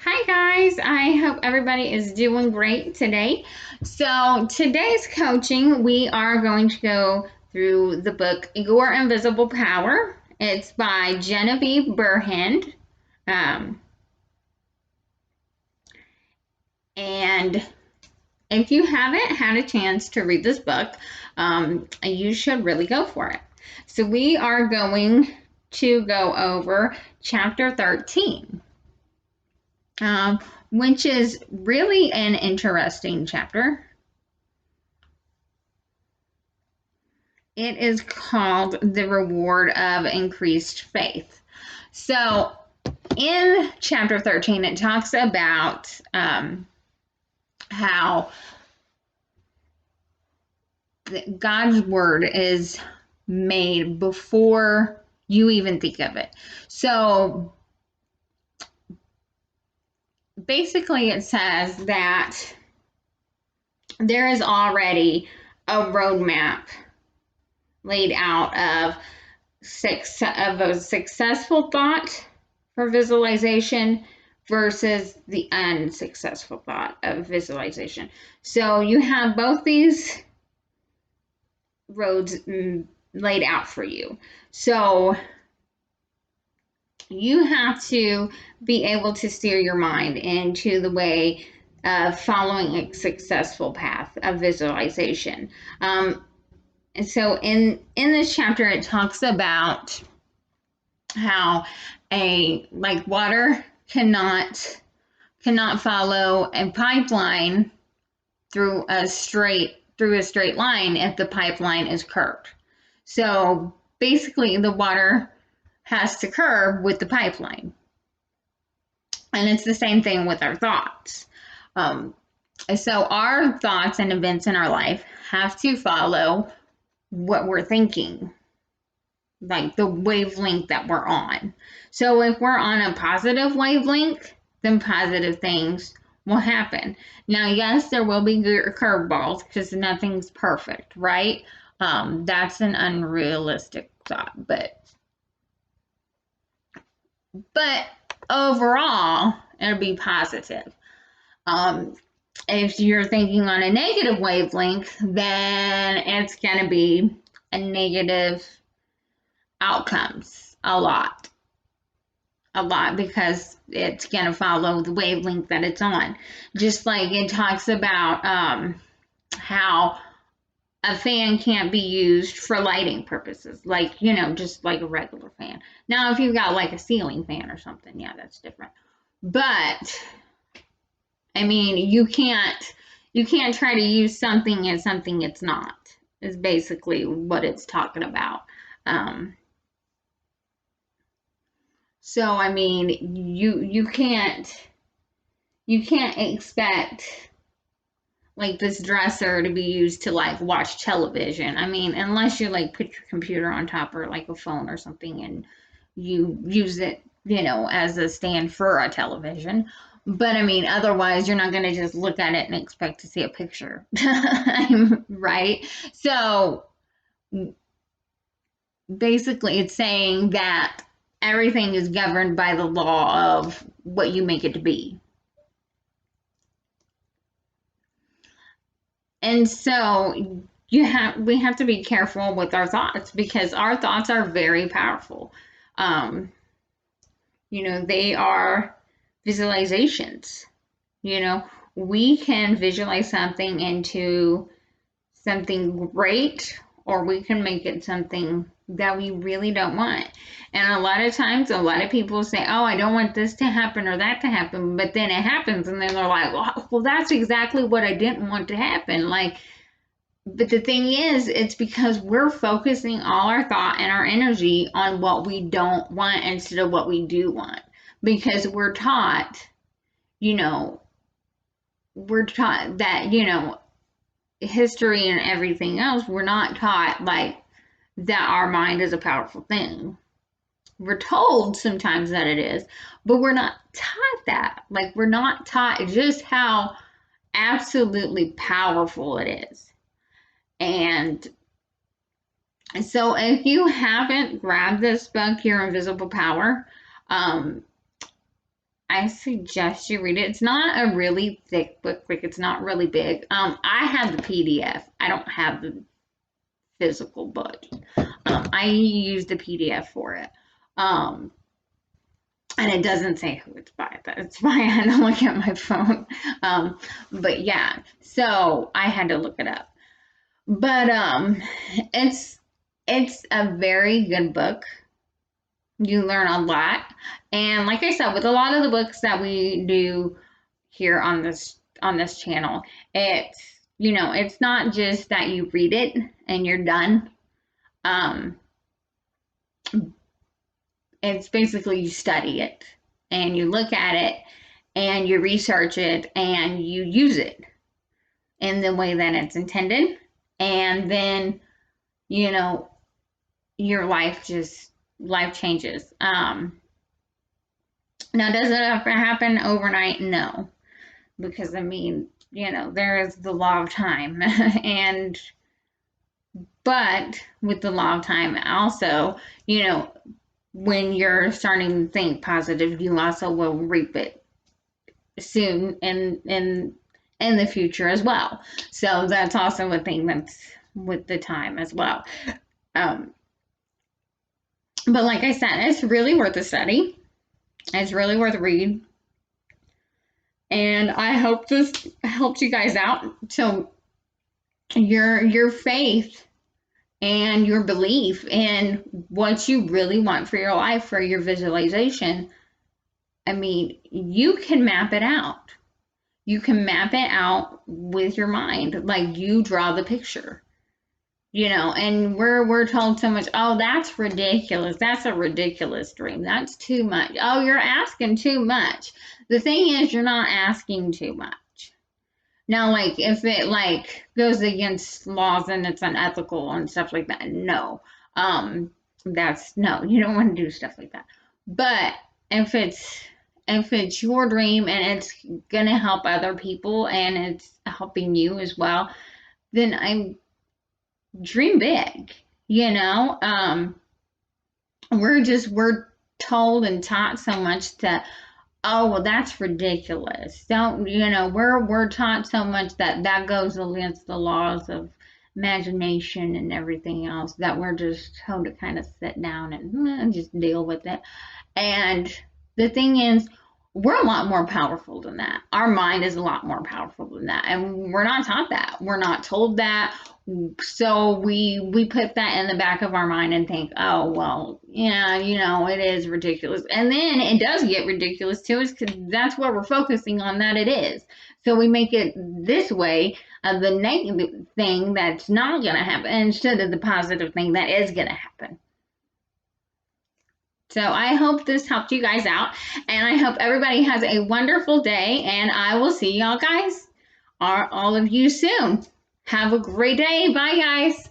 Hi guys, I hope everybody is doing great today. So, today's coaching, we are going to go through the book Your Invisible Power. It's by Genevieve Burhand. Um, and if you haven't had a chance to read this book, you should really go for it. So, we are going to go over chapter 13. um, which is really an interesting chapter. It is called The Reward of Increased Faith. So, in chapter 13, it talks about how God's word is made before you even think of it. So, basically, it says that there is already a roadmap laid out of a successful thought for visualization versus the unsuccessful thought of visualization. So you have both these roads laid out for you. So you have to be able to steer your mind into the way of following a successful path of visualization. And so in this chapter, it talks about how water cannot follow a pipeline through a straight line if the pipeline is curved. So basically, the water has to curve with the pipeline, and it's the same thing with our thoughts. So our thoughts and events in our life have to follow what we're thinking, like the wavelength that we're on. So if we're on a positive wavelength, then positive things will happen. Now, yes, there will be curveballs because nothing's perfect, right? That's an unrealistic thought, but overall, it'll be positive. If you're thinking on a negative wavelength, then it's going to be a negative outcomes a lot because it's going to follow the wavelength that it's on. Just like it talks about how a fan can't be used for lighting purposes, like, just like a regular fan. Now, if you've got like a ceiling fan or something, yeah, that's different. But I mean, you can't try to use something as something it's not, is basically what it's talking about. So I mean, you can't expect like this dresser to be used to like watch television. I mean, unless you like put your computer on top or like a phone or something and you use it, as a stand for a television. But I mean, otherwise, you're not going to just look at it and expect to see a picture, right? So basically, it's saying that everything is governed by the law of what you make it to be. And so we have to be careful with our thoughts because our thoughts are very powerful. They are visualizations. We can visualize something into something great, or we can make it something that we really don't want. And a lot of times, a lot of people say, oh, I don't want this to happen or that to happen. But then it happens, and then they're like, well, that's exactly what I didn't want to happen. But the thing is, it's because we're focusing all our thought and our energy on what we don't want instead of what we do want. Because we're taught, you know, that, history and everything else, we're not taught like that our mind is a powerful thing. We're told sometimes that it is, but we're not taught that. Like, we're not taught just how absolutely powerful it is. And so if you haven't grabbed this book, Your Invisible Power, I suggest you read it. It's not a really thick book, like it's not really big. I have the PDF. I don't have the physical book. I use the PDF for it. And it doesn't say who it's by. That's why I had to look at my phone. But yeah, so I had to look it up. But it's a very good book. You learn a lot, and like I said, with a lot of the books that we do here on this channel, it's it's not just that you read it and you're done. Um, it's basically you study it and you look at it and you research it and you use it in the way that it's intended, and then your life changes. Now, does it ever happen overnight? No, because I mean, there is the law of time, and but with the law of time, also, when you're starting to think positive, you also will reap it soon in the future as well. So that's also a thing that's with the time as well. Um, but like I said, it's really worth a study. It's really worth a read. And I hope this helped you guys out. So your faith and your belief in what you really want for your life, for your visualization, I mean, you can map it out. You can map it out with your mind. Like you draw the picture. And we're told so much, oh, that's ridiculous. That's a ridiculous dream. That's too much. Oh, you're asking too much. The thing is, you're not asking too much. Now, like, if it, like, goes against laws and it's unethical and stuff like that, no. No, you don't want to do stuff like that. But if it's your dream and it's gonna help other people and it's helping you as well, then I'm dream big, we're told and taught so much that, oh, well, that's ridiculous. Don't, we're taught so much that goes against the laws of imagination and everything else, that we're just told to kind of sit down and just deal with it. And the thing is, we're a lot more powerful than that. Our mind is a lot more powerful than that. And we're not taught that. We're not told that. So we put that in the back of our mind and think, oh, well, yeah, it is ridiculous. And then it does get ridiculous to us because that's what we're focusing on, that it is. So we make it this way, the negative thing that's not going to happen instead of the positive thing that is going to happen. So I hope this helped you guys out, and I hope everybody has a wonderful day, and I will see y'all guys, all of you, soon. Have a great day. Bye, guys.